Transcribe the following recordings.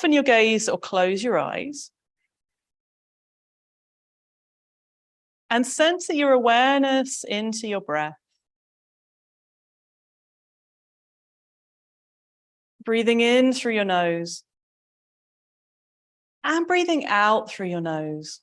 soften your gaze or close your eyes. And center your awareness into your breath. Breathing in through your nose. And breathing out through your nose.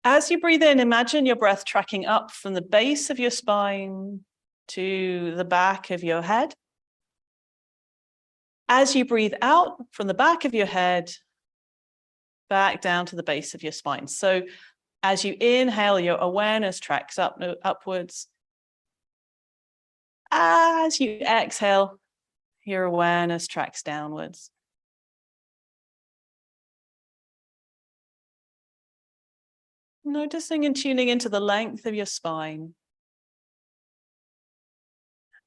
As you breathe in, imagine your breath tracking up from the base of your spine to the back of your head. As you breathe out from the back of your head, back down to the base of your spine. So as you inhale, your awareness tracks upwards. As you exhale, your awareness tracks downwards. Noticing and tuning into the length of your spine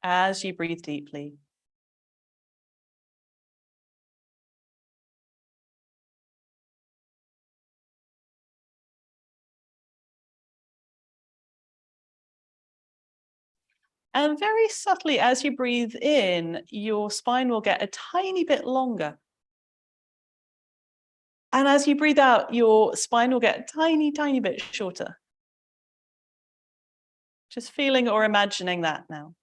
as you breathe deeply. And very subtly, as you breathe in, your spine will get a tiny bit longer. And as you breathe out, your spine will get a tiny, tiny bit shorter. Just feeling or imagining that now.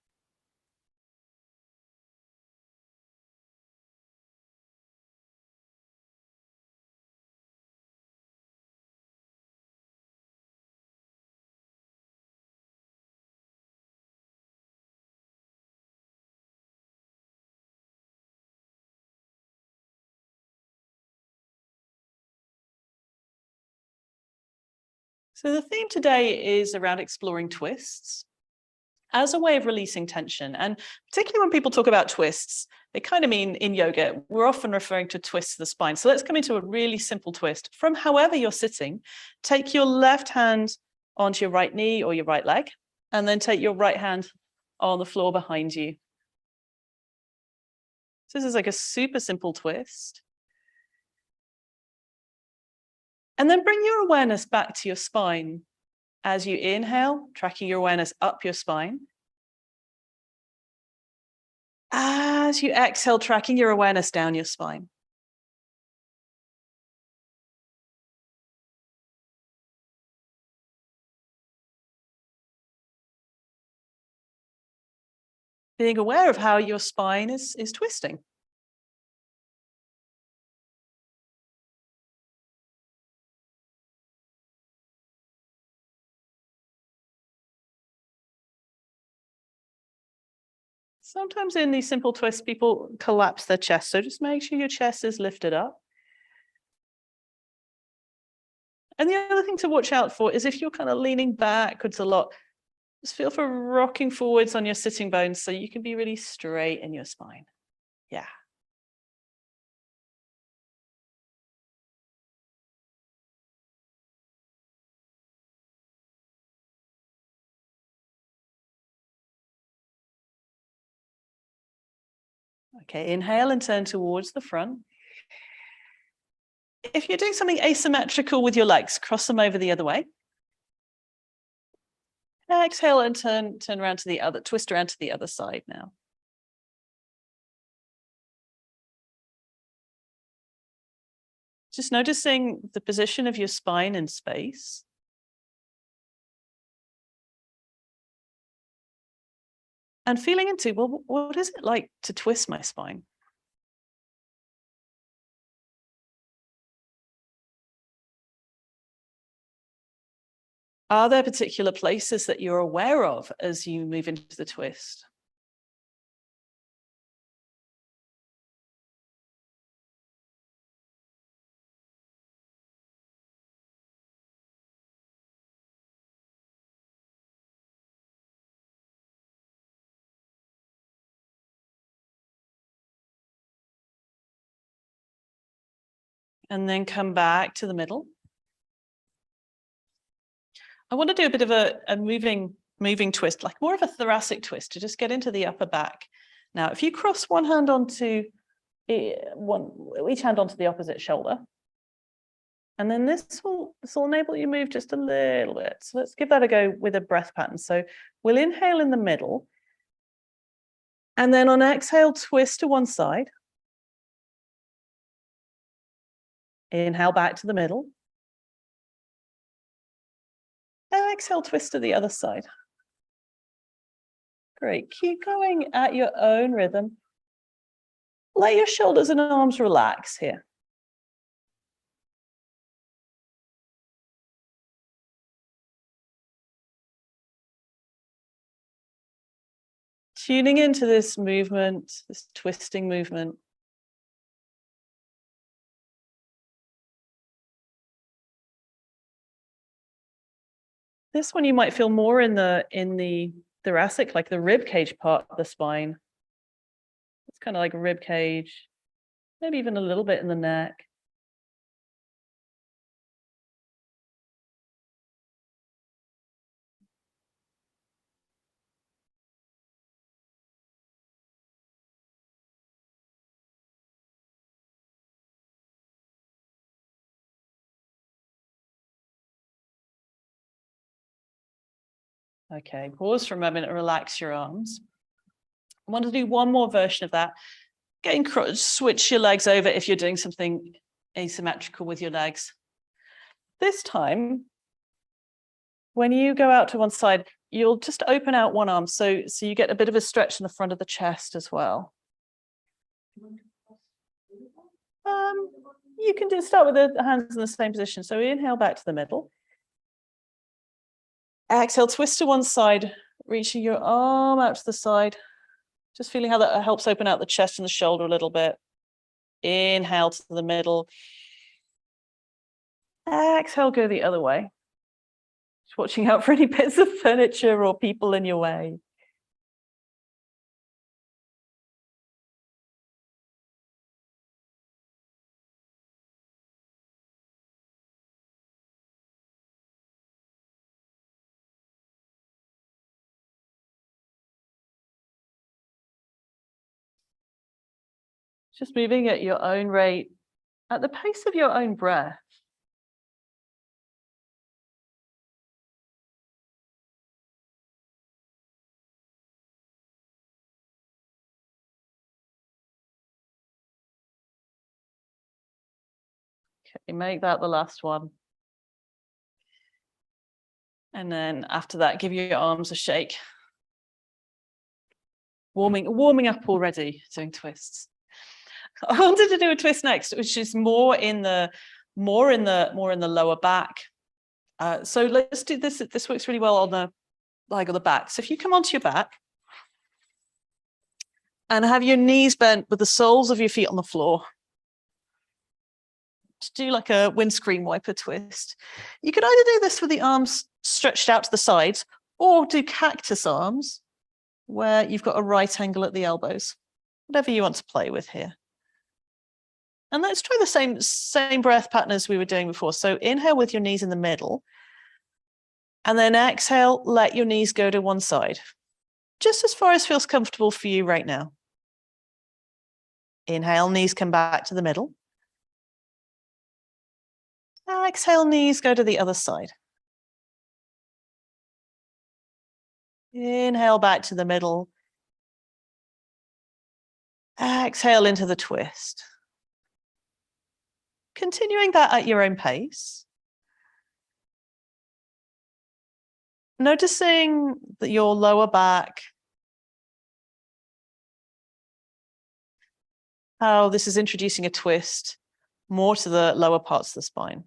So the theme today is around exploring twists as a way of releasing tension. And particularly when people talk about twists, they kind of mean in yoga, we're often referring to twists of the spine. So let's come into a really simple twist. From however you're sitting, take your left hand onto your right knee or your right leg, and then take your right hand on the floor behind you. So this is like a super simple twist. And then bring your awareness back to your spine as you inhale, tracking your awareness up your spine. As you exhale, tracking your awareness down your spine. Being aware of how your spine is twisting. Sometimes in these simple twists, people collapse their chest. So just make sure your chest is lifted up. And the other thing to watch out for is if you're kind of leaning backwards a lot, just feel for rocking forwards on your sitting bones so you can be really straight in your spine. Yeah. Okay, inhale and turn towards the front. If you're doing something asymmetrical with your legs, cross them over the other way. Exhale and turn around to the other, twist around to the other side now. Just noticing the position of your spine in space. And feeling into, well, what is it like to twist my spine? Are there particular places that you're aware of as you move into the twist? And then come back to the middle. I want to do a bit of a moving twist, like more of a thoracic twist to just get into the upper back. Now, if you cross one hand onto each hand onto the opposite shoulder, And then this will enable you to move just a little bit. So let's give that a go with a breath pattern. So we'll inhale in the middle. And then on exhale, twist to one side. Inhale back to the middle. And exhale, twist to the other side. Great. Keep going at your own rhythm. Let your shoulders and arms relax here. Tuning into this movement, this twisting movement. This one you might feel more in the thoracic, like the rib cage part of the spine. It's kind of like a rib cage, maybe even a little bit in the neck. Okay, pause for a moment and relax your arms. I want to do one more version of that. Switch your legs over if you're doing something asymmetrical with your legs. This time, when you go out to one side, you'll just open out one arm. So you get a bit of a stretch in the front of the chest as well. You can start with the hands in the same position. So inhale back to the middle. Exhale, twist to one side, reaching your arm out to the side. Just feeling how that helps open out the chest and the shoulder a little bit. Inhale to the middle. Exhale, go the other way. Just watching out for any bits of furniture or people in your way. Just moving at your own rate, at the pace of your own breath. Okay, make that the last one. And then after that, give your arms a shake. Warming up already, doing twists. I wanted to do a twist next, which is more in the lower back. So let's do this. This works really well on the back. So if you come onto your back and have your knees bent with the soles of your feet on the floor, to do like a windscreen wiper twist. You could either do this with the arms stretched out to the sides or do cactus arms where you've got a right angle at the elbows, whatever you want to play with here. And let's try the same breath pattern as we were doing before. So inhale with your knees in the middle, and then exhale, let your knees go to one side, just as far as feels comfortable for you right now. Inhale, knees come back to the middle. Exhale, knees go to the other side. Inhale back to the middle. Exhale into the twist. Continuing that at your own pace. Noticing that your lower back, how this is introducing a twist more to the lower parts of the spine.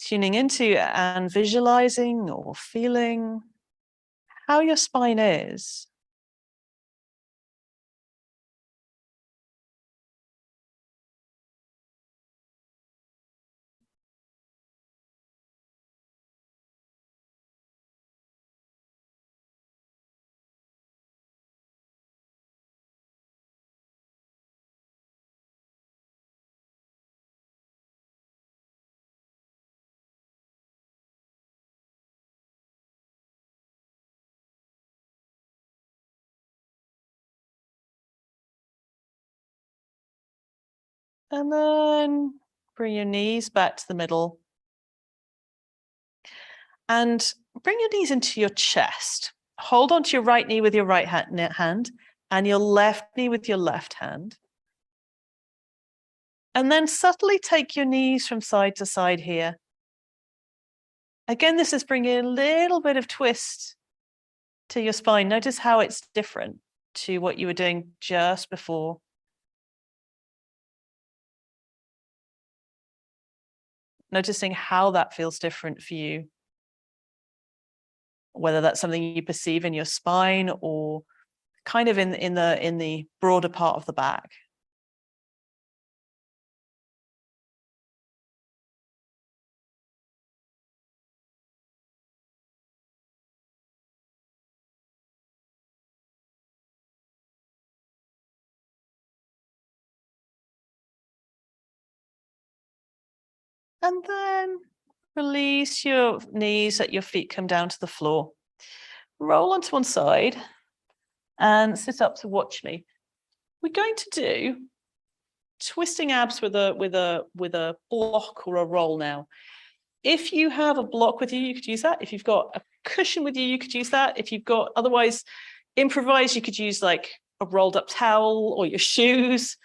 Tuning into and visualizing or feeling how your spine is. And then bring your knees back to the middle. And bring your knees into your chest. Hold onto your right knee with your right hand and your left knee with your left hand. And then subtly take your knees from side to side here. Again, this is bringing a little bit of twist to your spine. Notice how it's different to what you were doing just before. Noticing how that feels different for you. Whether that's something you perceive in your spine or kind of in the broader part of the back. And then release your knees, let your feet come down to the floor. Roll onto one side and sit up to watch me. We're going to do twisting abs with a block or a roll now. If you have a block with you, you could use that. If you've got a cushion with you, you could use that. If you've got otherwise improvise, you could use like a rolled up towel or your shoes,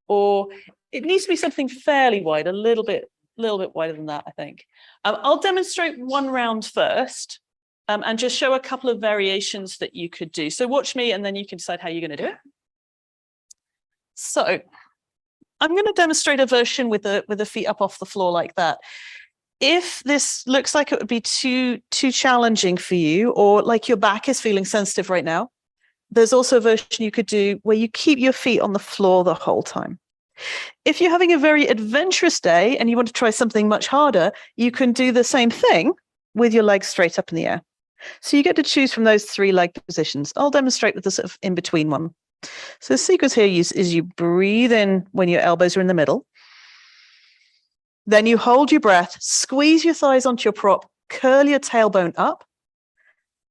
or it needs to be something fairly wide, a little bit wider than that, I think. I'll demonstrate one round first and just show a couple of variations that you could do. So watch me and then you can decide how you're going to do it. So I'm going to demonstrate a version with the feet up off the floor like that. If this looks like it would be too challenging for you, or like your back is feeling sensitive right now, there's also a version you could do where you keep your feet on the floor the whole time. If you're having a very adventurous day and you want to try something much harder, you can do the same thing with your legs straight up in the air. So you get to choose from those 3 leg positions. I'll demonstrate with the sort of in-between one. So the sequence here is you breathe in when your elbows are in the middle. Then you hold your breath, squeeze your thighs onto your prop, curl your tailbone up.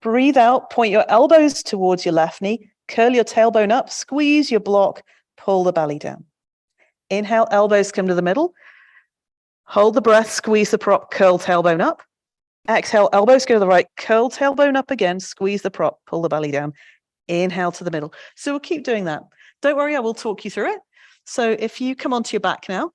Breathe out, point your elbows towards your left knee, curl your tailbone up, squeeze your block, pull the belly down. Inhale, elbows come to the middle. Hold the breath, squeeze the prop, curl tailbone up. Exhale, elbows go to the right, curl tailbone up again, squeeze the prop, pull the belly down. Inhale to the middle. So we'll keep doing that. Don't worry, I will talk you through it. So if you come onto your back now,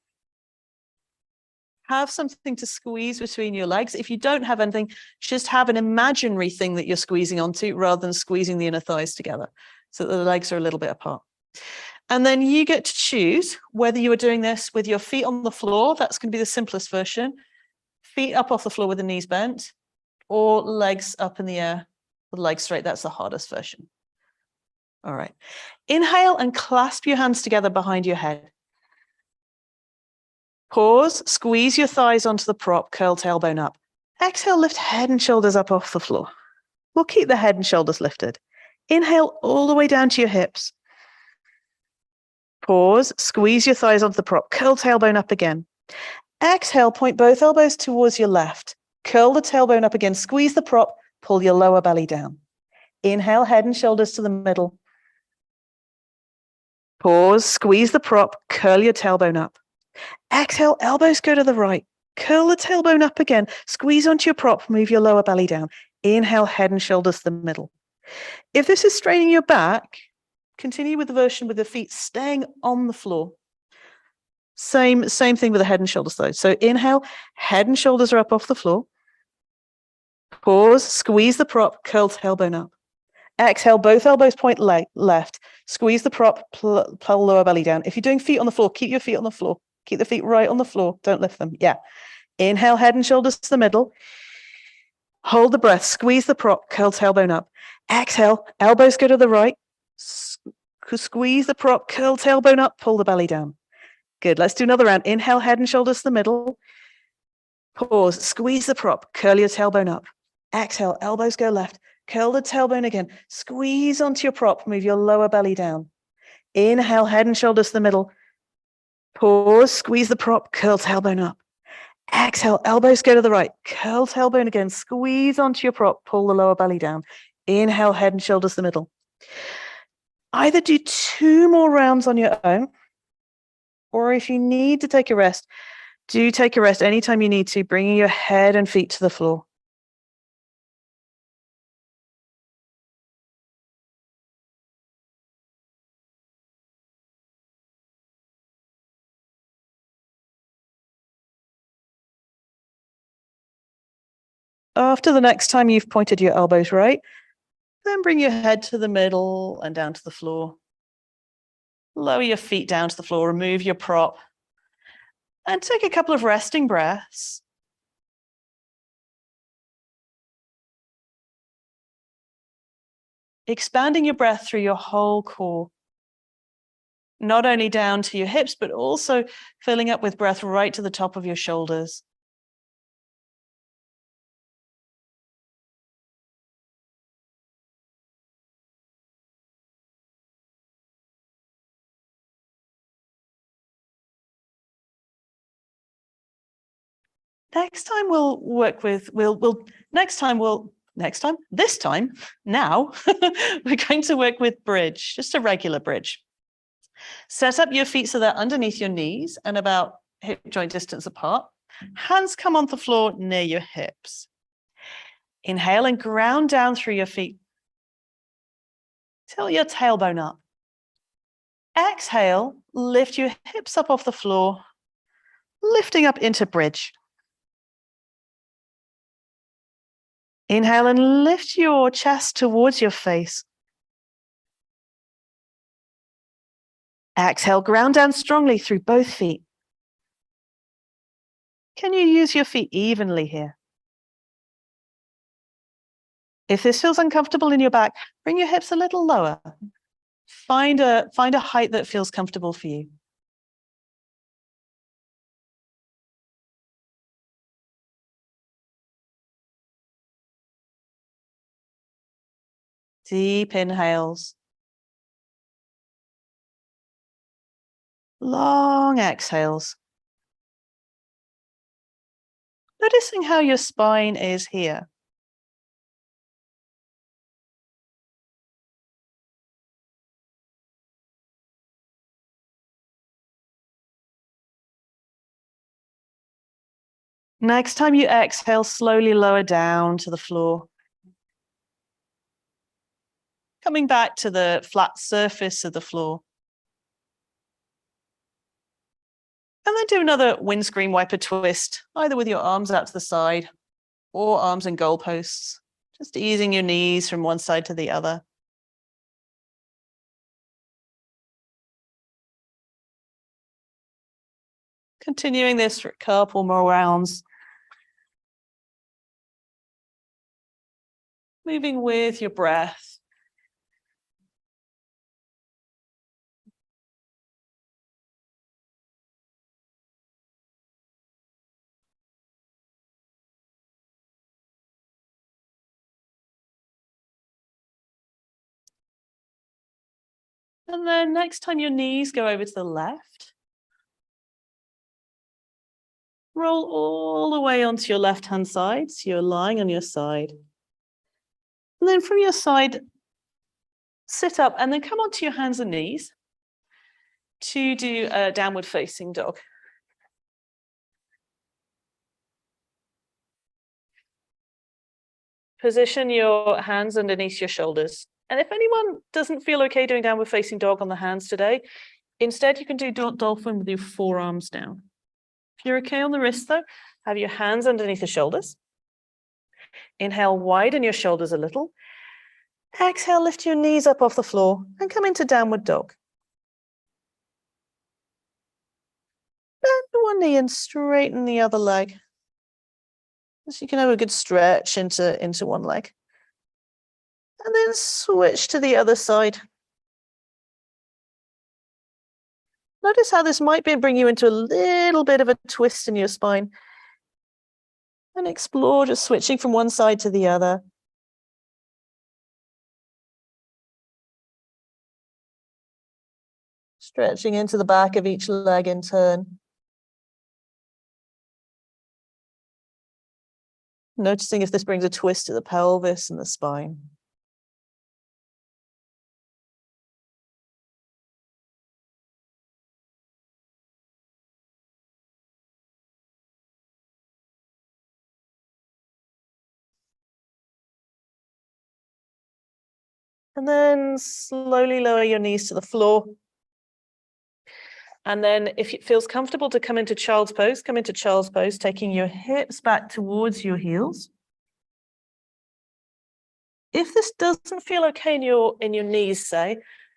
have something to squeeze between your legs. If you don't have anything, just have an imaginary thing that you're squeezing onto rather than squeezing the inner thighs together so that the legs are a little bit apart. And then you get to choose whether you are doing this with your feet on the floor. That's going to be the simplest version. Feet up off the floor with the knees bent, or legs up in the air with legs straight. That's the hardest version. All right. Inhale and clasp your hands together behind your head. Pause, squeeze your thighs onto the prop, curl tailbone up. Exhale, lift head and shoulders up off the floor. We'll keep the head and shoulders lifted. Inhale all the way down to your hips. Pause, squeeze your thighs onto the prop, curl tailbone up again. Exhale, point both elbows towards your left. Curl the tailbone up again, squeeze the prop, pull your lower belly down. Inhale, head and shoulders to the middle. Pause, squeeze the prop, curl your tailbone up. Exhale, elbows go to the right. Curl the tailbone up again. Squeeze onto your prop, move your lower belly down. Inhale, head and shoulders to the middle. If this is straining your back, continue with the version with the feet staying on the floor. Same thing with the head and shoulders though. So inhale, head and shoulders are up off the floor. Pause, squeeze the prop, curl tailbone up. Exhale, both elbows point left. Squeeze the prop, pull lower belly down. If you're doing feet on the floor, keep your feet on the floor. Keep the feet right on the floor. Don't lift them. Yeah. Inhale, head and shoulders to the middle. Hold the breath. Squeeze the prop, curl tailbone up. Exhale, elbows go to the right. Squeeze the prop, curl tailbone up, pull the belly down. Good. Let's do another round. Inhale, head and shoulders to the middle. Pause. Squeeze the prop, curl your tailbone up. Exhale, elbows go left. Curl the tailbone again. Squeeze onto your prop, move your lower belly down. Inhale, head and shoulders to the middle. Pause, squeeze the prop, curl tailbone up. Exhale, elbows go to the right. Curl tailbone again. Squeeze onto your prop, pull the lower belly down. Inhale, head and shoulders to the middle. Either do 2 more rounds on your own, Or if you need to take a rest, do take a rest anytime you need to, bringing your head and feet to the floor. After the next time you've pointed your elbows right, then bring your head to the middle and down to the floor. Lower your feet down to the floor, remove your prop, and take a couple of resting breaths. Expanding your breath through your whole core, not only down to your hips, but also filling up with breath right to the top of your shoulders. Next time we'll work with, now, we're going to work with bridge, just a regular bridge. Set up your feet so they're underneath your knees and about hip joint distance apart. Hands come onto the floor near your hips. Inhale and ground down through your feet. Tilt your tailbone up. Exhale, lift your hips up off the floor, lifting up into bridge. Inhale and lift your chest towards your face. Exhale, ground down strongly through both feet. Can you use your feet evenly here? If this feels uncomfortable in your back, bring your hips a little lower. Find a height that feels comfortable for you. Deep inhales. Long exhales. Noticing how your spine is here. Next time you exhale, slowly lower down to the floor. Coming back to the flat surface of the floor. And then do another windscreen wiper twist, either with your arms out to the side or arms and goalposts, just easing your knees from one side to the other. Continuing this for a couple more rounds. Moving with your breath. And then next time your knees go over to the left, roll all the way onto your left-hand side, so you're lying on your side. And then from your side, sit up and then come onto your hands and knees to do a downward facing dog. Position your hands underneath your shoulders. And if anyone doesn't feel okay doing downward facing dog on the hands today, instead you can do dolphin with your forearms down. If you're okay on the wrist though, have your hands underneath the shoulders. Inhale, widen your shoulders a little. Exhale, lift your knees up off the floor and come into downward dog. Bend one knee and straighten the other leg. So you can have a good stretch into one leg. And then switch to the other side. Notice how this might bring you into a little bit of a twist in your spine. And explore just switching from one side to the other. Stretching into the back of each leg in turn. Noticing if this brings a twist to the pelvis and the spine. And then slowly lower your knees to the floor. And then if it feels comfortable to come into child's pose, come into child's pose, taking your hips back towards your heels. If this doesn't feel okay in your knees, say,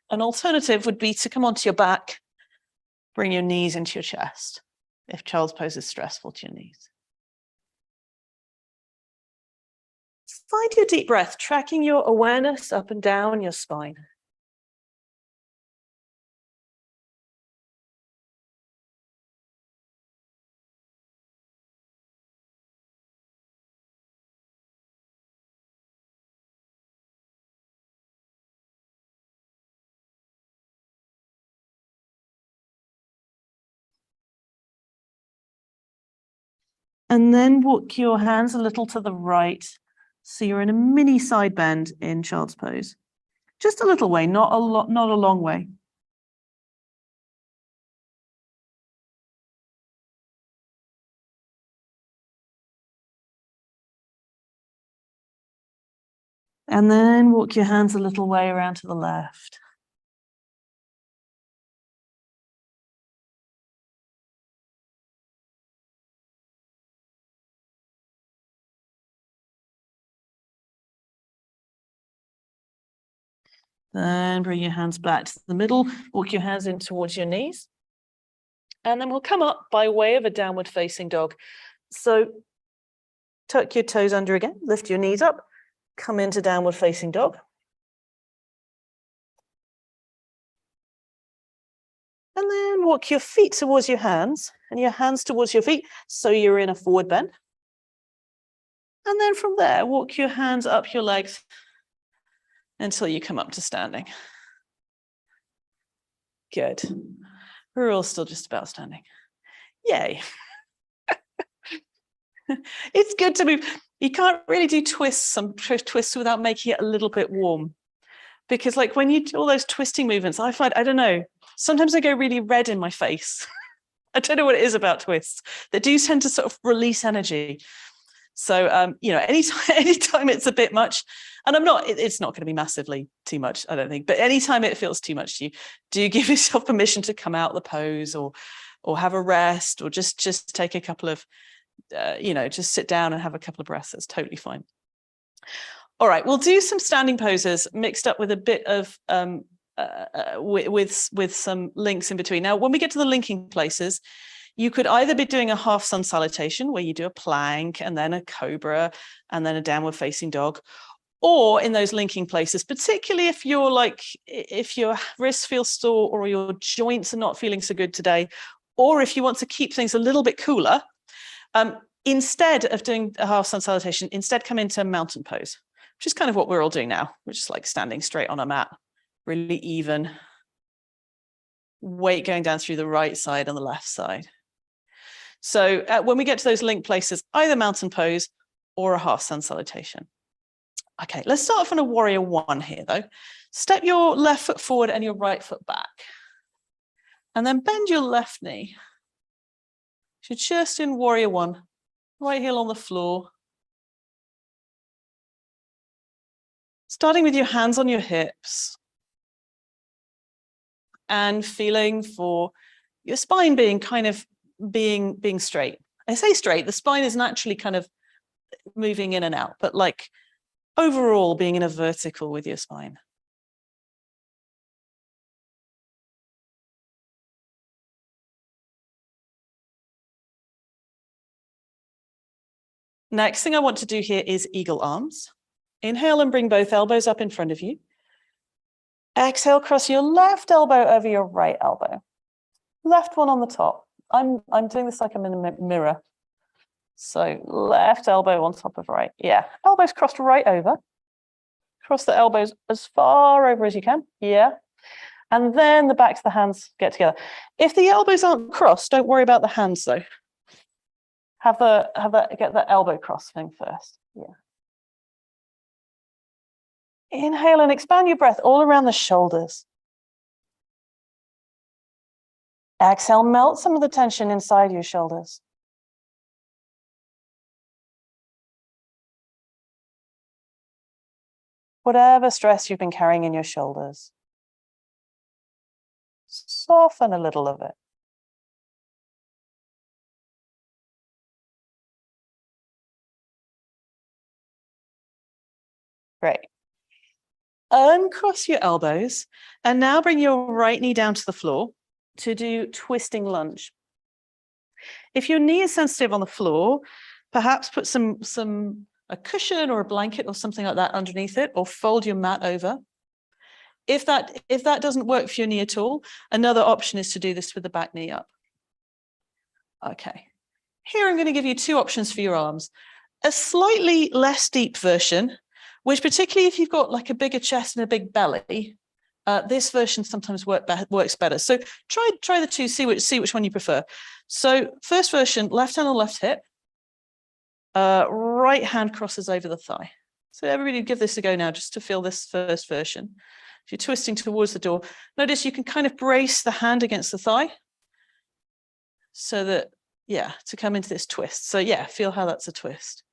an alternative would be to come onto your back, bring your knees into your chest, if child's pose is stressful to your knees. Find your deep breath, tracking your awareness up and down your spine. And then walk your hands a little to the right. So you're in a mini side bend in child's pose. Just a little way, not a long way. And then walk your hands a little way around to the left. Then bring your hands back to the middle, walk your hands in towards your knees. And then we'll come up by way of a downward facing dog. So tuck your toes under again, lift your knees up, come into downward facing dog. And then walk your feet towards your hands and your hands towards your feet. So you're in a forward bend. And then from there, walk your hands up your legs until you come up to standing. Good. We're all still just about standing. Yay. It's good to move. You can't really do some twists without making it a little bit warm. Because like when you do all those twisting movements, I find, I don't know, sometimes I go really red in my face. I don't know what it is about twists. They do tend to sort of release energy. So, anytime it's a bit much, and it's not going to be massively too much, I don't think, but anytime it feels too much to you, do give yourself permission to come out of the pose or have a rest or just take a couple of, just sit down and have a couple of breaths. That's totally fine. All right, we'll do some standing poses mixed up with a bit of, with some links in between. Now, when we get to the linking places, you could either be doing a half sun salutation where you do a plank and then a cobra and then a downward facing dog, or in those linking places, particularly if your wrists feel sore or your joints are not feeling so good today, or if you want to keep things a little bit cooler, instead of doing a half sun salutation, instead come into mountain pose, which is kind of what we're all doing now. We're just like standing straight on a mat, really even, weight going down through the right side and the left side. So when we get to those link places, either mountain pose or a half sun salutation. Okay, let's start off on a warrior one here though. Step your left foot forward and your right foot back. And then bend your left knee. So just in warrior one, right heel on the floor. Starting with your hands on your hips. And feeling for your spine being kind of being straight. I say straight, the spine is naturally kind of moving in and out, but like overall being in a vertical with your spine. Next thing I want to do here is eagle arms. Inhale and bring both elbows up in front of you. Exhale, cross your left elbow over your right elbow. Left one on the top. I'm doing this like I'm in a mirror. So left elbow on top of right. Yeah, elbows crossed right over. Cross the elbows as far over as you can. Yeah. And then the backs of the hands get together. If the elbows aren't crossed, don't worry about the hands though. Get the elbow cross thing first. Yeah. Inhale and expand your breath all around the shoulders. Exhale, melt some of the tension inside your shoulders. whatever stress you've been carrying in your shoulders. Soften a little of it. Great. Uncross your elbows and now bring your right knee down to the floor to do twisting lunge. If your knee is sensitive on the floor, perhaps put a cushion or a blanket or something like that underneath it, or fold your mat over. If that doesn't work for your knee at all, another option is to do this with the back knee up. Okay. Here I'm going to give you two options for your arms. A slightly less deep version, which particularly if you've got like a bigger chest and a big belly, this version sometimes works better. So try the two, see which one you prefer. So first version, left hand on left hip, right hand crosses over the thigh. So everybody give this a go now just to feel this first version. If you're twisting towards the door, notice you can kind of brace the hand against the thigh so that, yeah, to come into this twist. So yeah, feel how that's a twist.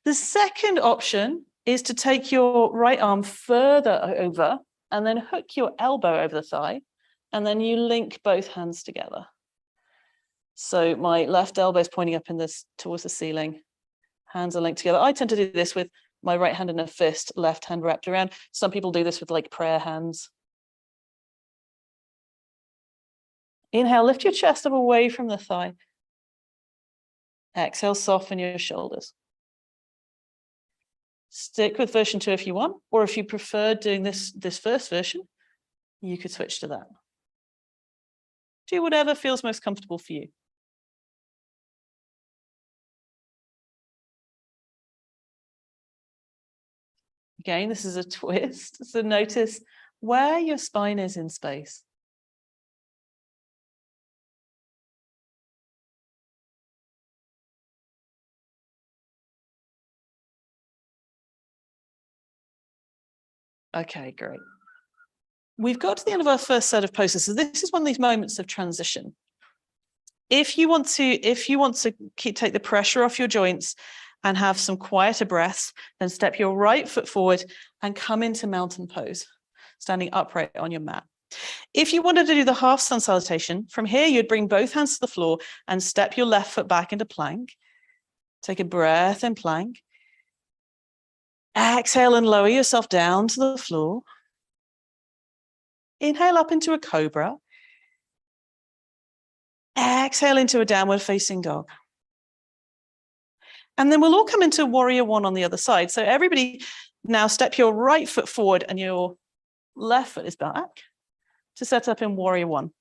The second option is to take your right arm further over and then hook your elbow over the thigh, and then you link both hands together. So my left elbow is pointing up towards the ceiling. Hands are linked together. I tend to do this with my right hand in a fist, left hand wrapped around. Some people do this with like prayer hands. Inhale, lift your chest up away from the thigh. Exhale, soften your shoulders. Stick with version 2 if you want, or if you prefer doing this first version, you could switch to that. Do whatever feels most comfortable for you. Again, this is a twist, so notice where your spine is in space. Okay, great. We've got to the end of our first set of poses. So this is one of these moments of transition. If you want to take the pressure off your joints and have some quieter breaths, then step your right foot forward and come into mountain pose, standing upright on your mat. If you wanted to do the half sun salutation, from here you'd bring both hands to the floor and step your left foot back into plank. Take a breath in plank. Exhale and lower yourself down to the floor. Inhale up into a cobra. Exhale into a downward facing dog. And then we'll all come into warrior one on the other side. So everybody now step your right foot forward and your left foot is back to set up in warrior one.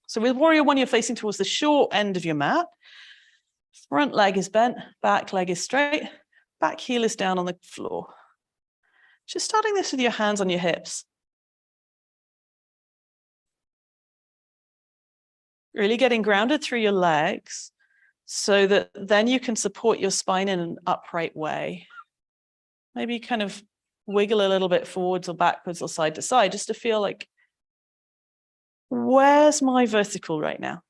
So with warrior one, you're facing towards the short end of your mat. Front leg is bent, back leg is straight, back heel is down on the floor. Just starting this with your hands on your hips. Really getting grounded through your legs so that then you can support your spine in an upright way. Maybe kind of wiggle a little bit forwards or backwards or side to side just to feel like, where's my vertical right now?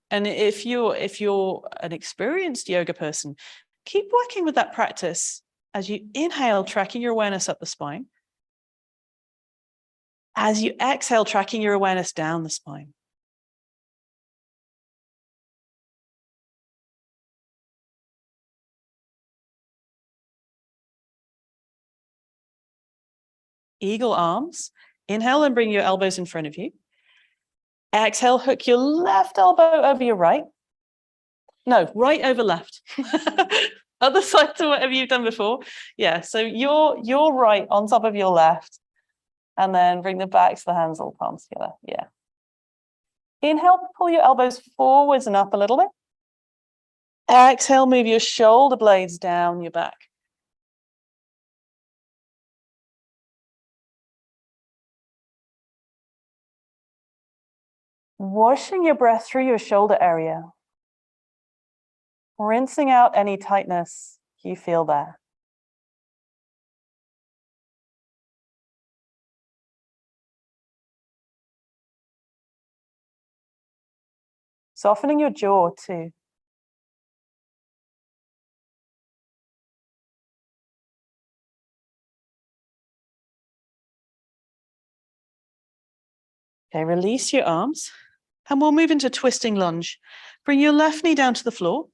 And if you're an experienced yoga person, keep working with that practice as you inhale, tracking your awareness up the spine. As you exhale, tracking your awareness down the spine. Eagle arms. Inhale and bring your elbows in front of you. Exhale, hook your left elbow over your right. No, right over left. Other side to whatever you've done before. Yeah, so your right on top of your left. And then bring the backs of the hands, all palms together. Yeah. Inhale, pull your elbows forwards and up a little bit. Exhale, move your shoulder blades down your back. Washing your breath through your shoulder area. Rinsing out any tightness you feel there. Softening your jaw too. Okay, release your arms and we'll move into twisting lunge. Bring your left knee down to the floor.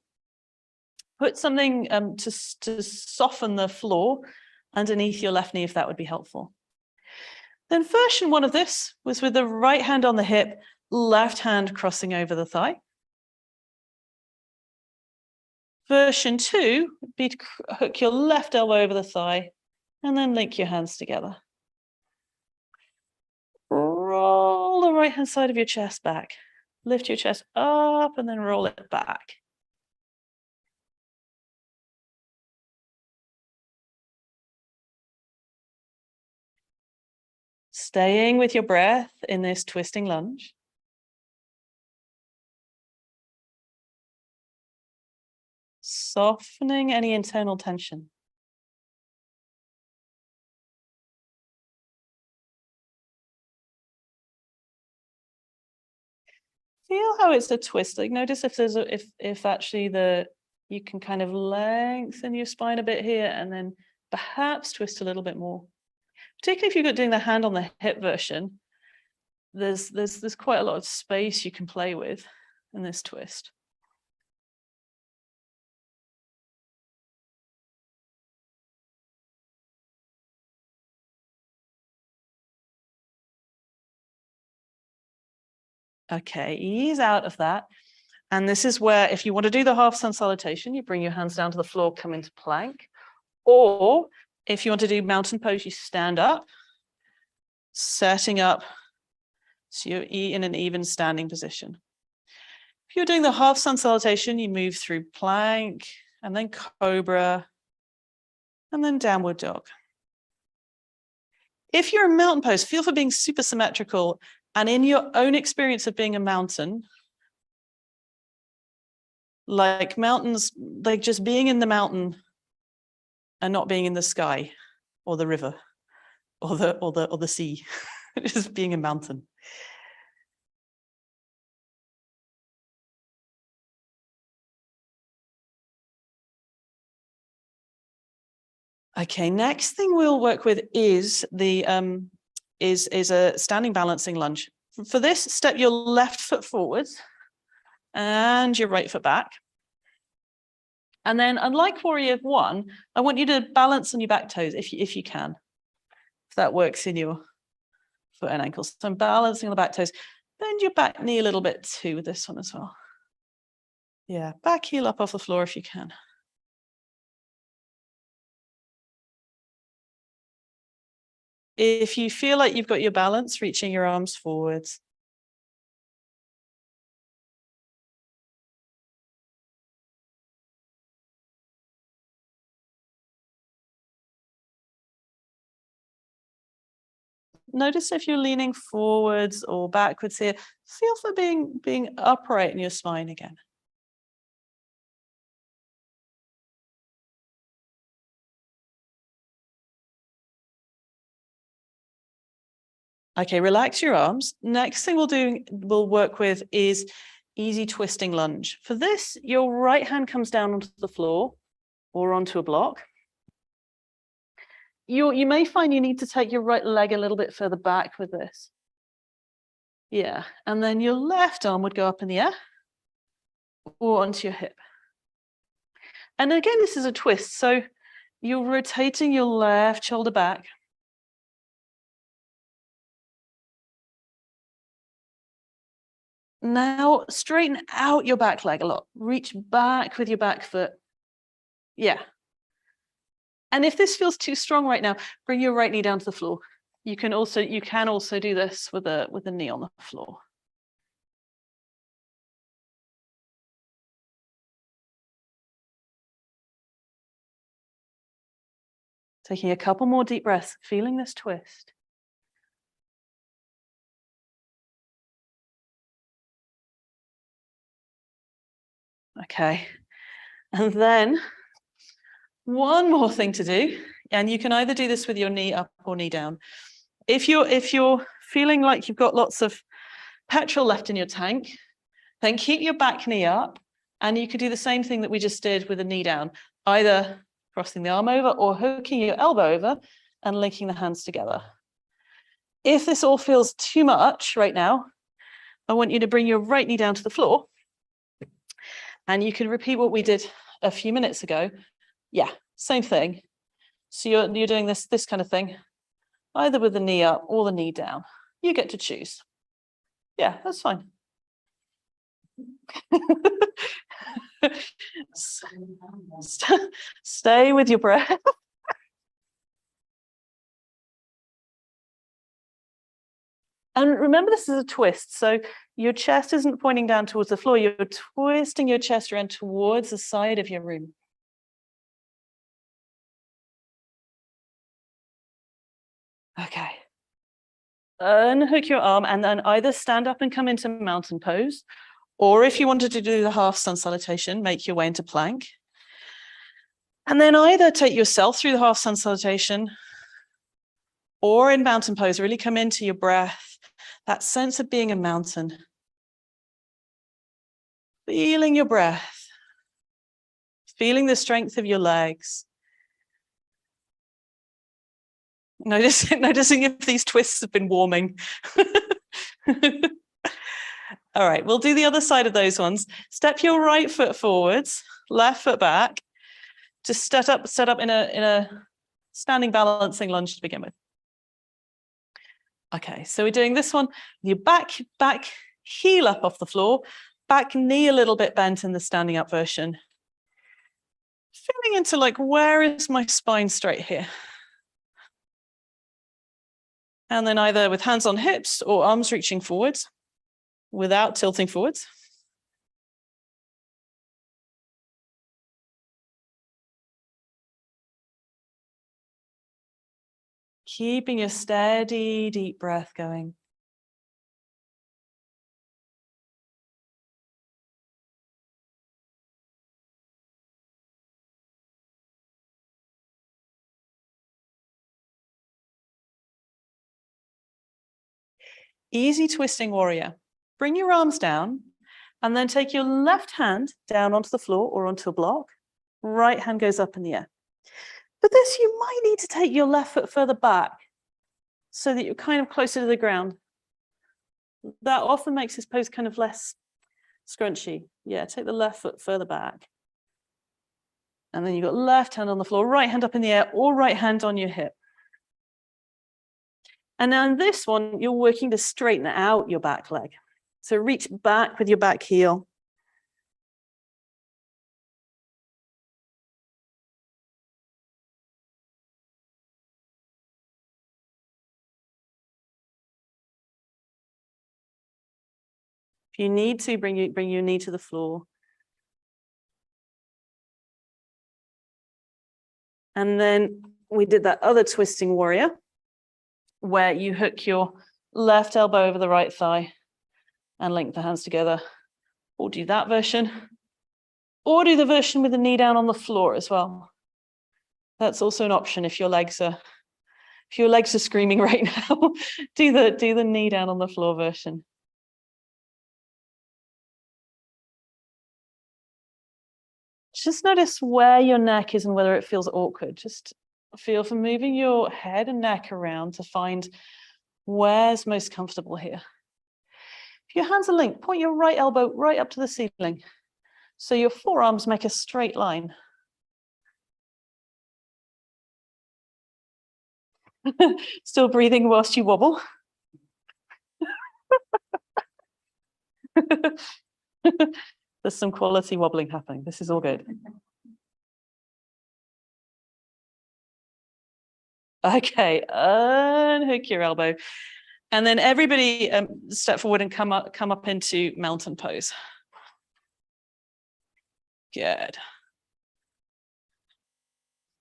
Put something to soften the floor underneath your left knee if that would be helpful. Then version 1 of this was with the right hand on the hip, left hand crossing over the thigh. Version 2 would be to hook your left elbow over the thigh and then link your hands together. Roll the right hand side of your chest back. Lift your chest up and then roll it back. Staying with your breath in this twisting lunge. Softening any internal tension. Feel how it's a twist. Like notice if there's if actually you can kind of lengthen your spine a bit here and then perhaps twist a little bit more. Particularly if you're doing the hand on the hip version, there's quite a lot of space you can play with in this twist. Okay, ease out of that. And this is where, if you want to do the half sun salutation, you bring your hands down to the floor, come into plank. Or if you want to do mountain pose, you stand up, setting up so you're in an even standing position. If you're doing the half sun salutation, you move through plank and then cobra and then downward dog. If you're in mountain pose, feel for being super symmetrical and in your own experience of being a mountain, like mountains, like just being in the mountain and not being in the sky or the river or the sea, just being a mountain. Okay, next thing we'll work with is the is a standing balancing lunge. For this, step your left foot forwards and your right foot back. And then, unlike Warrior 1, I want you to balance on your back toes if you can. If that works in your foot and ankles. So I'm balancing on the back toes. Bend your back knee a little bit too with this one as well. Yeah, back heel up off the floor if you can. If you feel like you've got your balance, reaching your arms forwards. Notice if you're leaning forwards or backwards here. Feel for being upright in your spine again. Okay, relax your arms. Next thing we'll work with is easy twisting lunge. For this, your right hand comes down onto the floor or onto a block. You may find you need to take your right leg a little bit further back with this. Yeah, and then your left arm would go up in the air or onto your hip. And again, this is a twist. So you're rotating your left shoulder back. Now straighten out your back leg a lot. Reach back with your back foot. Yeah. And if this feels too strong right now, bring your right knee down to the floor. You can also do this with a knee on the floor. Taking a couple more deep breaths, feeling this twist. Okay, and then one more thing to do, and you can either do this with your knee up or knee down. If you're feeling like you've got lots of petrol left in your tank Then keep your back knee up, and you could do the same thing that we just did with the knee down, either crossing the arm over or hooking your elbow over and linking the hands together. If this all feels too much right now, I want you to bring your right knee down to the floor, and you can repeat what we did a few minutes ago. Yeah, same thing. So you're doing this kind of thing, either with the knee up or the knee down. You get to choose. Yeah, that's fine. Stay with your breath. And remember, this is a twist. So your chest isn't pointing down towards the floor. You're twisting your chest around towards the side of your room. Okay. Unhook your arm and then either stand up and come into mountain pose, or if you wanted to do the half sun salutation, make your way into plank. And then either take yourself through the half sun salutation, or in mountain pose, really come into your breath, that sense of being a mountain. Feeling your breath, feeling the strength of your legs. Noticing if these twists have been warming. All right, we'll do the other side of those ones. Step your right foot forwards, left foot back. Just set up in a standing balancing lunge to begin with. Okay, so we're doing this one. Your back heel up off the floor, back knee a little bit bent in the standing up version. Feeling into like, where is my spine straight here? And then either with hands on hips or arms reaching forwards without tilting forwards. Keeping a steady, deep breath going. Easy twisting warrior. Bring your arms down and then take your left hand down onto the floor or onto a block. Right hand goes up in the air. But this, you might need to take your left foot further back so that you're kind of closer to the ground. That often makes this pose kind of less scrunchy. Yeah, take the left foot further back. And then you've got left hand on the floor, right hand up in the air, or right hand on your hip. And now in this one, you're working to straighten out your back leg. So reach back with your back heel. If you need to, bring your knee to the floor. And then we did that other twisting warrior where you hook your left elbow over the right thigh and link the hands together. Or do that version. Or do the version with the knee down on the floor as well. That's also an option if your legs are screaming right now. do the knee down on the floor version. Just notice where your neck is and whether it feels awkward. Just feel for moving your head and neck around to find where's most comfortable here. If your hands are linked, point your right elbow right up to the ceiling. So your forearms make a straight line. Still breathing whilst you wobble. There's some quality wobbling happening. This is all good. Okay, unhook your elbow. And then everybody step forward and come up into mountain pose. Good.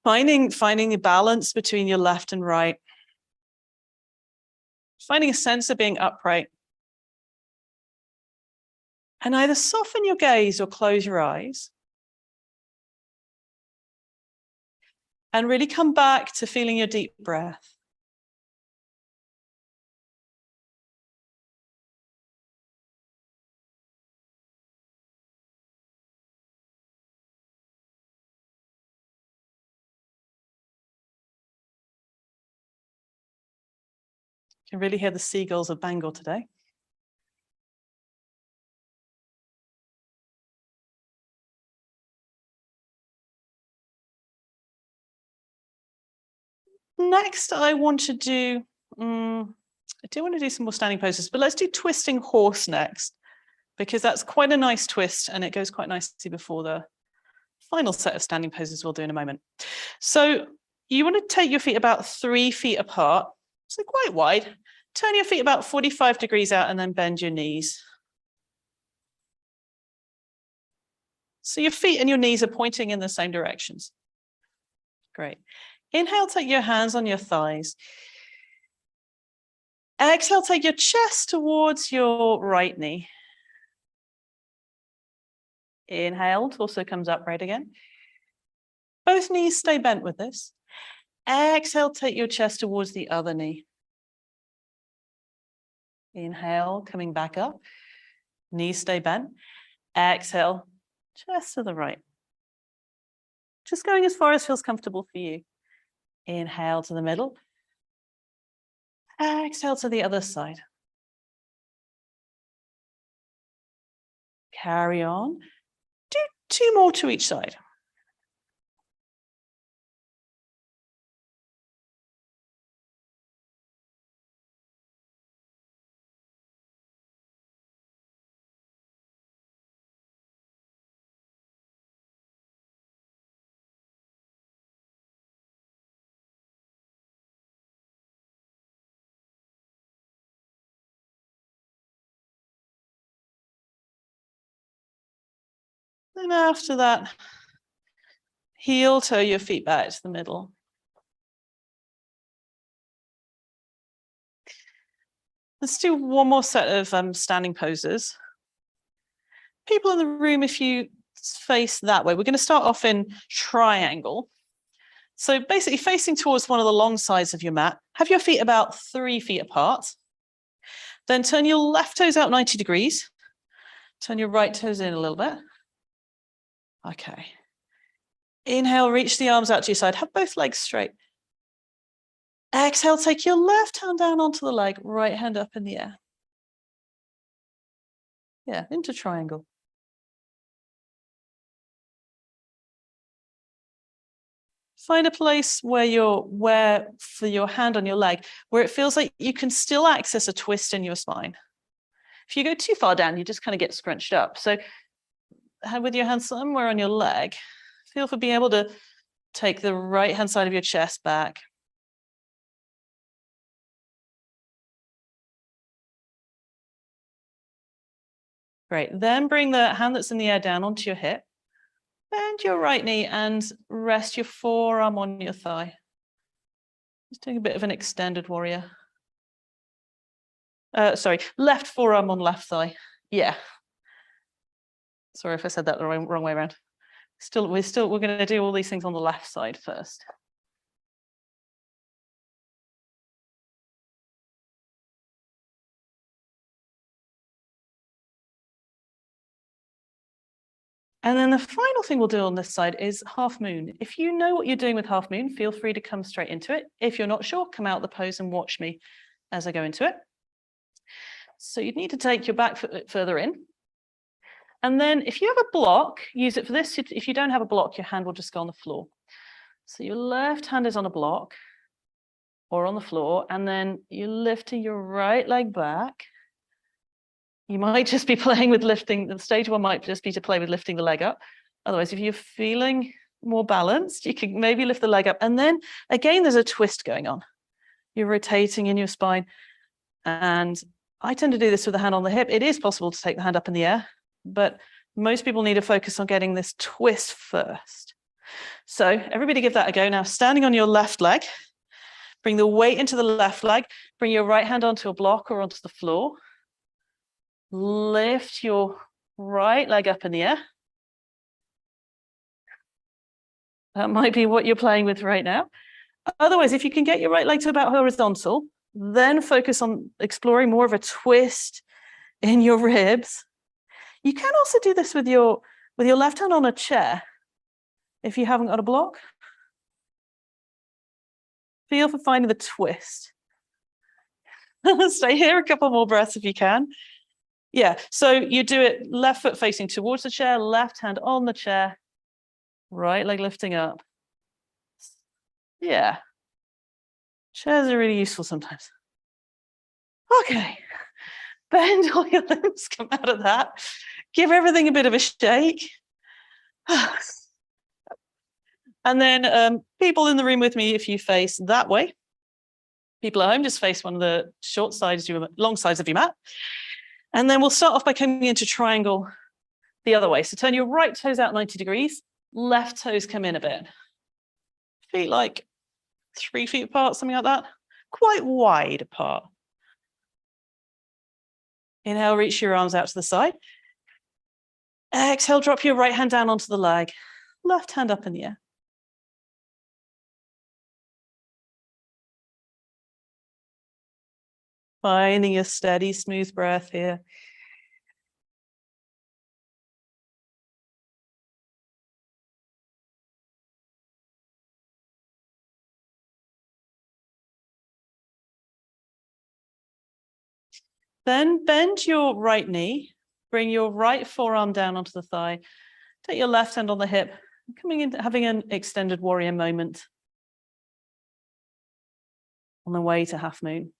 Finding the balance between your left and right. Finding a sense of being upright. And either soften your gaze or close your eyes. And really come back to feeling your deep breath. can really hear the seagulls of Bangor today. Next, I want to do, I do want to do some more standing poses, but let's do twisting horse next, because that's quite a nice twist and it goes quite nicely before the final set of standing poses we'll do in a moment. So you want to take your feet about 3 feet apart, so quite wide. Turn your feet about 45 degrees out and then bend your knees. So your feet and your knees are pointing in the same directions. Great. Inhale, take your hands on your thighs. Exhale, take your chest towards your right knee. Inhale, torso comes upright again. Both knees stay bent with this. Exhale, take your chest towards the other knee. Inhale, coming back up. Knees stay bent. Exhale, chest to the right. Just going as far as feels comfortable for you. Inhale to the middle. Exhale to the other side. Carry on. Do 2 more to each side. Then after that, heel toe your feet back to the middle. Let's do one more set of standing poses. People in the room, if you face that way, we're going to start off in triangle. So basically facing towards one of the long sides of your mat, have your feet about 3 feet apart. Then turn your left toes out 90 degrees. Turn your right toes in a little bit. Okay. Inhale, reach the arms out to your side. Have both legs straight. Exhale, take your left hand down onto the leg, right hand up in the air. Yeah, into triangle. Find a place where for your hand on your leg, where it feels like you can still access a twist in your spine. If you go too far down, you just kind of get scrunched up. So with your hand somewhere on your leg, feel for being able to take the right hand side of your chest back. Great. Then bring the hand that's in the air down onto your hip. Bend your right knee and rest your forearm on your thigh. Just doing a bit of an extended warrior. Sorry, left forearm on left thigh. Yeah. Sorry if I said that the wrong way around. We're going to do all these things on the left side first. And then the final thing we'll do on this side is half moon. If you know what you're doing with half moon, feel free to come straight into it. If you're not sure, come out the pose and watch me as I go into it. So you'd need to take your back foot further in. And then if you have a block, use it for this. If you don't have a block, your hand will just go on the floor. So your left hand is on a block or on the floor, and then you're lifting your right leg back. You might just be playing with lifting, the stage one might just be to play with lifting the leg up. Otherwise, if you're feeling more balanced, you can maybe lift the leg up. And then again, there's a twist going on. You're rotating in your spine. And I tend to do this with the hand on the hip. It is possible to take the hand up in the air, but most people need to focus on getting this twist first. So everybody give that a go. Now, standing on your left leg, bring the weight into the left leg, bring your right hand onto a block or onto the floor. Lift your right leg up in the air. That might be what you're playing with right now. Otherwise, if you can get your right leg to about horizontal, then focus on exploring more of a twist in your ribs. You can also do this with your left hand on a chair if you haven't got a block. Feel for finding the twist. Stay here a couple more breaths if you can. Yeah, so you do it left foot facing towards the chair, left hand on the chair, right leg lifting up. Yeah. Chairs are really useful sometimes. Okay. Bend all your limbs, come out of that. Give everything a bit of a shake. And then people in the room with me, if you face that way. People at home, just face one of the long sides of your mat. And then we'll start off by coming into triangle the other way. So turn your right toes out 90 degrees, left toes come in a bit. Feet like 3 feet apart, something like that. Quite wide apart. Inhale, reach your arms out to the side. Exhale, drop your right hand down onto the leg. Left hand up in the air. Finding a steady, smooth breath here. Then bend your right knee, bring your right forearm down onto the thigh, take your left hand on the hip, coming in, having an extended warrior moment on the way to half moon.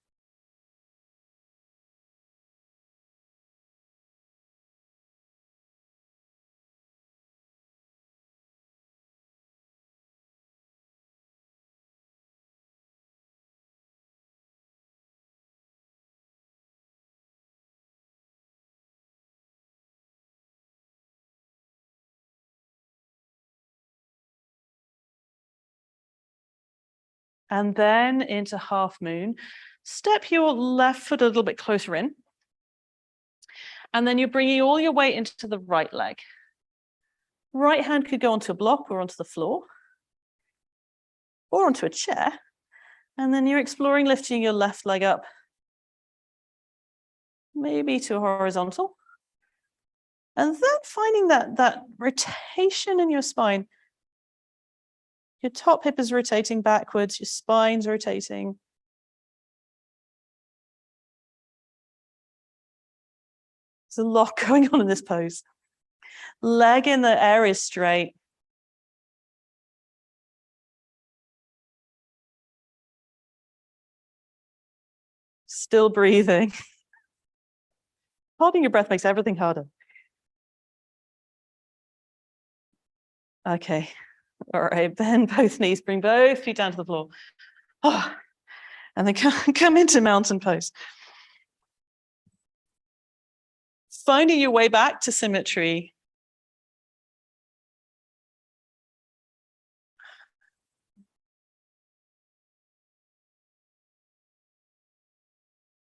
And then into half moon. Step your left foot a little bit closer in. And then you're bringing all your weight into the right leg. Right hand could go onto a block or onto the floor or onto a chair. And then you're exploring lifting your left leg up, maybe to a horizontal. And then finding that rotation in your spine. Your top hip is rotating backwards, your spine's rotating. There's a lot going on in this pose. Leg in the air is straight. Still breathing. Holding your breath makes everything harder. Okay. All right, bend both knees, bring both feet down to the floor. Oh, and then come into mountain pose. Finding your way back to symmetry.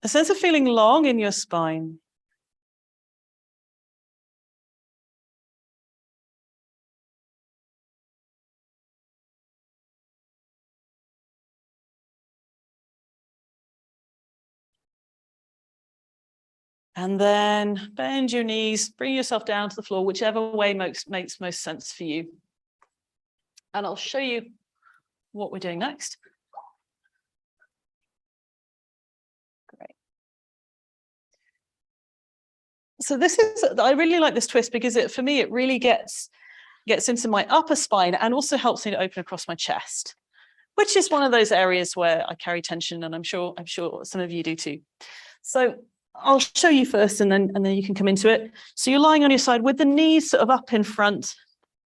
A sense of feeling long in your spine. And then bend your knees, bring yourself down to the floor, whichever way makes most sense for you. And I'll show you what we're doing next. Great. So I really like this twist because for me, it really gets into my upper spine and also helps me to open across my chest, which is one of those areas where I carry tension, and I'm sure some of you do too. So I'll show you first, and then you can come into it. So you're lying on your side with the knees sort of up in front,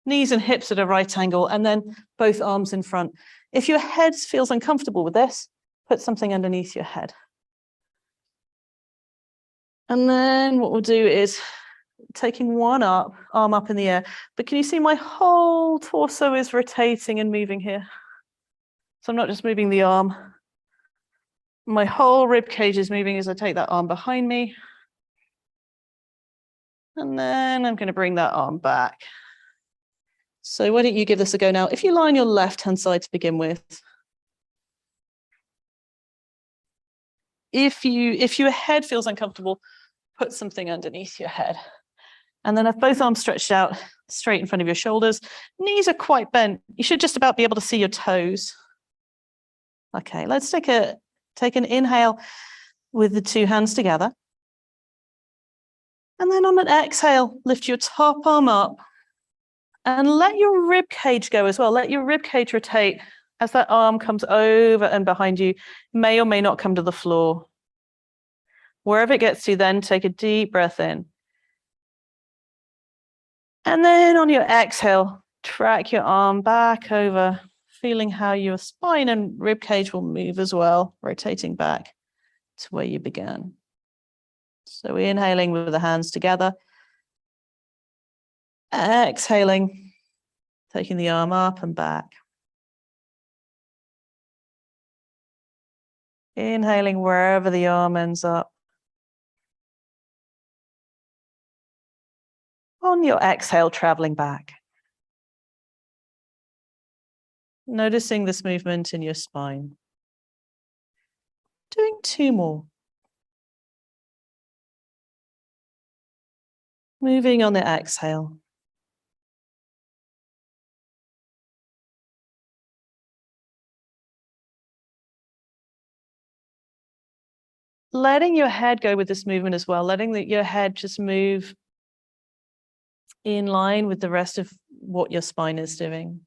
knees and hips at a right angle, and then both arms in front. If your head feels uncomfortable with this, put something underneath your head. And then what we'll do is taking one arm up in the air, but can you see my whole torso is rotating and moving here? So I'm not just moving the arm. My whole rib cage is moving as I take that arm behind me. And then I'm going to bring that arm back. So why don't you give this a go now? If you lie on your left-hand side to begin with. If your head feels uncomfortable, put something underneath your head. And then have both arms stretched out straight in front of your shoulders. Knees are quite bent. You should just about be able to see your toes. Okay, let's take an inhale with the two hands together. And then on an exhale, lift your top arm up and let your rib cage go as well. Let your rib cage rotate as that arm comes over and behind you, may or may not come to the floor. Wherever it gets to, then take a deep breath in. And then on your exhale, track your arm back over, feeling how your spine and rib cage will move as well, rotating back to where you began. So inhaling with the hands together. Exhaling, taking the arm up and back. Inhaling wherever the arm ends up. On your exhale, traveling back. Noticing this movement in your spine. Doing two more. Moving on the exhale. Letting your head go with this movement as well, letting your head just move in line with the rest of what your spine is doing.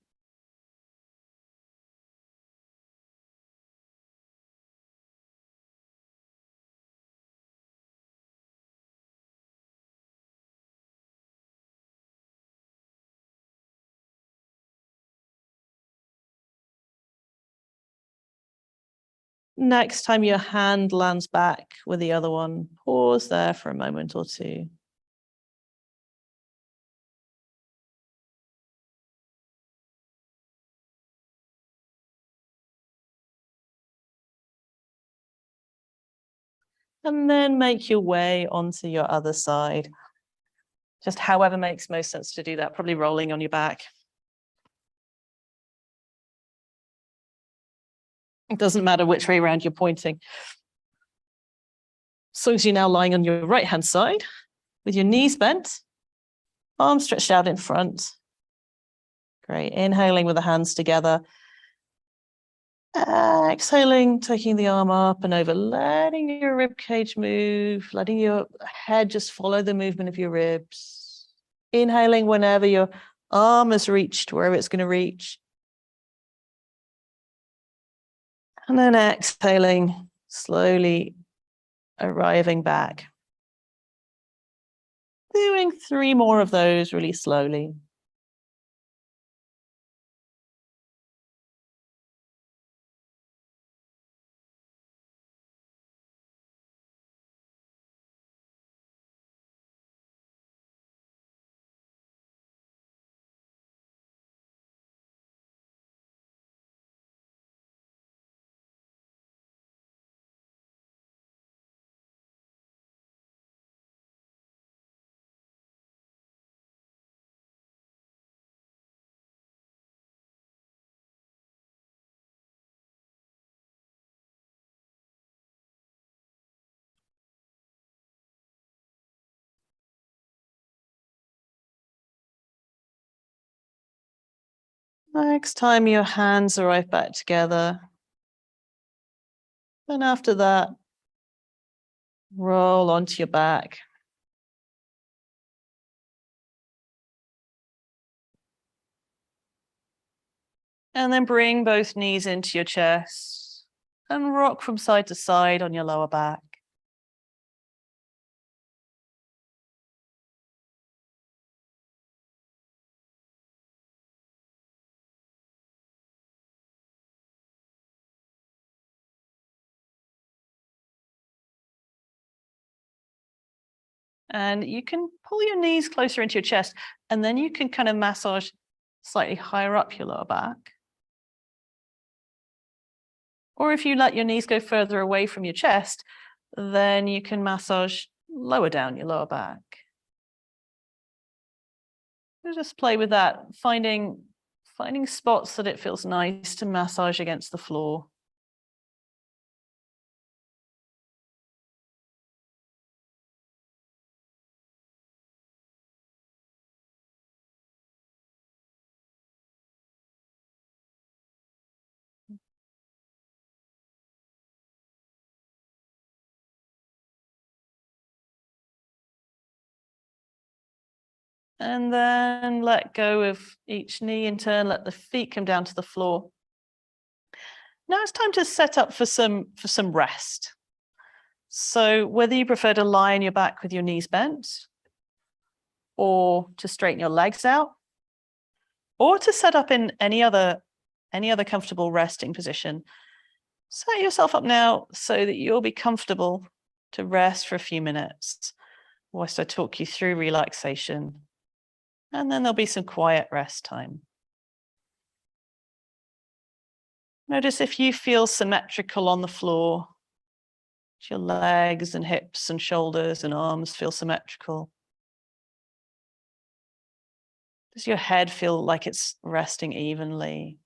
Next time your hand lands back with the other one, pause there for a moment or two. And then make your way onto your other side. Just however makes most sense to do that, probably rolling on your back. It doesn't matter which way around you're pointing. As long as you're now lying on your right-hand side with your knees bent, arms stretched out in front. Great. Inhaling with the hands together. Exhaling, taking the arm up and over, letting your rib cage move, letting your head just follow the movement of your ribs. Inhaling whenever your arm has reached wherever it's going to reach. And then exhaling, slowly arriving back. Doing 3 more of those really slowly. Next time your hands arrive back together. And after that, roll onto your back. And then bring both knees into your chest and rock from side to side on your lower back. And you can pull your knees closer into your chest, and then you can kind of massage slightly higher up your lower back. Or if you let your knees go further away from your chest, then you can massage lower down your lower back. So just play with that, finding spots that it feels nice to massage against the floor. And then let go of each knee in turn, let the feet come down to the floor. Now it's time to set up for some rest. So whether you prefer to lie on your back with your knees bent, or to straighten your legs out, or to set up in any other comfortable resting position, set yourself up now so that you'll be comfortable to rest for a few minutes whilst I talk you through relaxation. And then there'll be some quiet rest time. Notice if you feel symmetrical on the floor. Your legs and hips and shoulders and arms feel symmetrical. Does your head feel like it's resting evenly?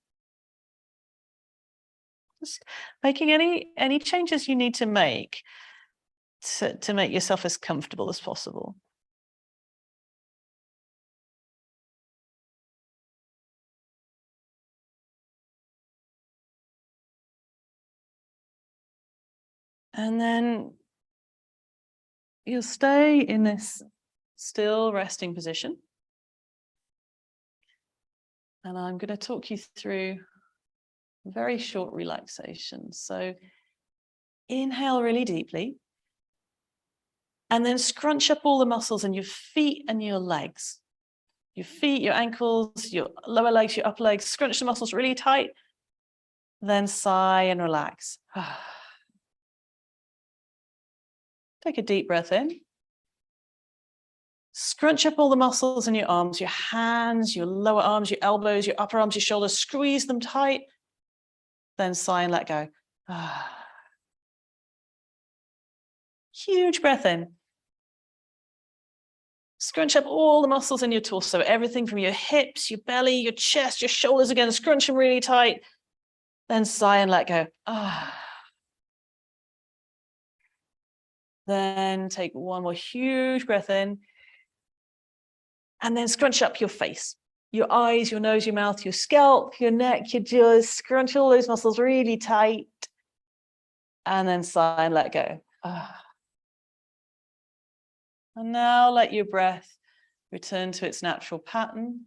Just making any changes you need to make to make yourself as comfortable as possible. And then you'll stay in this still resting position. And I'm going to talk you through a very short relaxation. So inhale really deeply. And then scrunch up all the muscles in your feet and your legs. Your feet, your ankles, your lower legs, your upper legs. Scrunch the muscles really tight. Then sigh and relax. Take a deep breath in. Scrunch up all the muscles in your arms, your hands, your lower arms, your elbows, your upper arms, your shoulders. Squeeze them tight. Then sigh and let go. Huge breath in. Scrunch up all the muscles in your torso, everything from your hips, your belly, your chest, your shoulders again. Scrunch them really tight. Then sigh and let go. Then take one more huge breath in. And then scrunch up your face, your eyes, your nose, your mouth, your scalp, your neck, your jaws. Scrunch all those muscles really tight. And then sigh and let go. And now let your breath return to its natural pattern.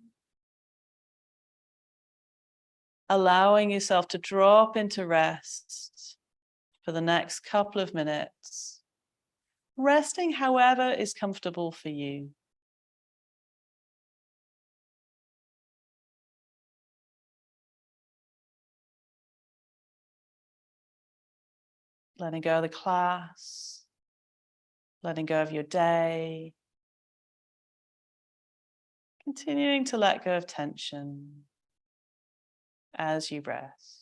Allowing yourself to drop into rest for the next couple of minutes. Resting however is comfortable for you. Letting go of the class, letting go of your day, continuing to let go of tension as you rest.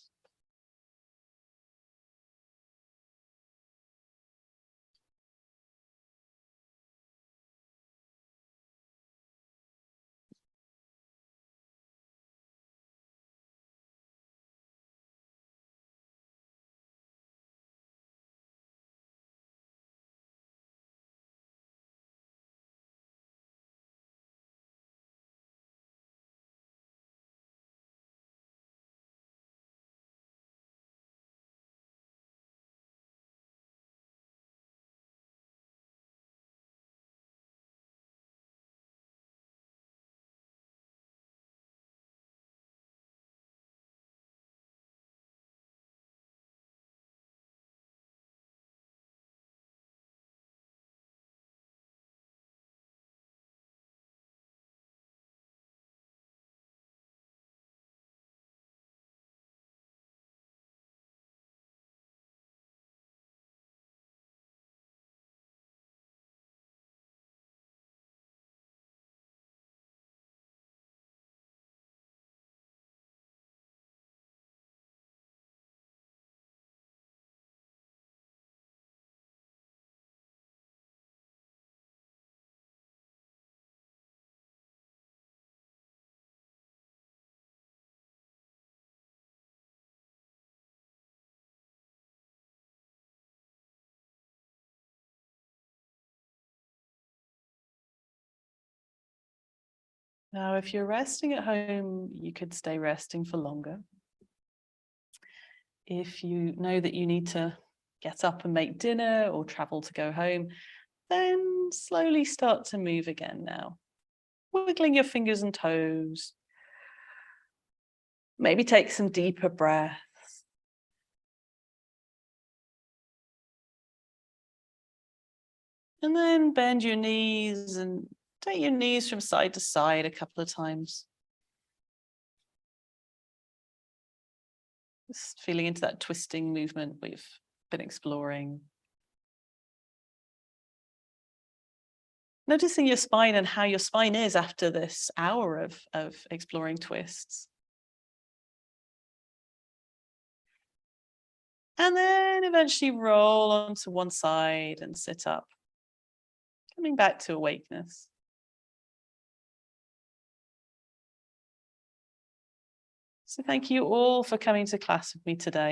Now, if you're resting at home, you could stay resting for longer. If you know that you need to get up and make dinner or travel to go home, then slowly start to move again now. wiggling your fingers and toes. Maybe take some deeper breaths. And then bend your knees and take your knees from side to side a couple of times. Just feeling into that twisting movement we've been exploring. Noticing your spine and how your spine is after this hour of exploring twists. And then eventually roll onto one side and sit up. Coming back to awakeness. So thank you all for coming to class with me today.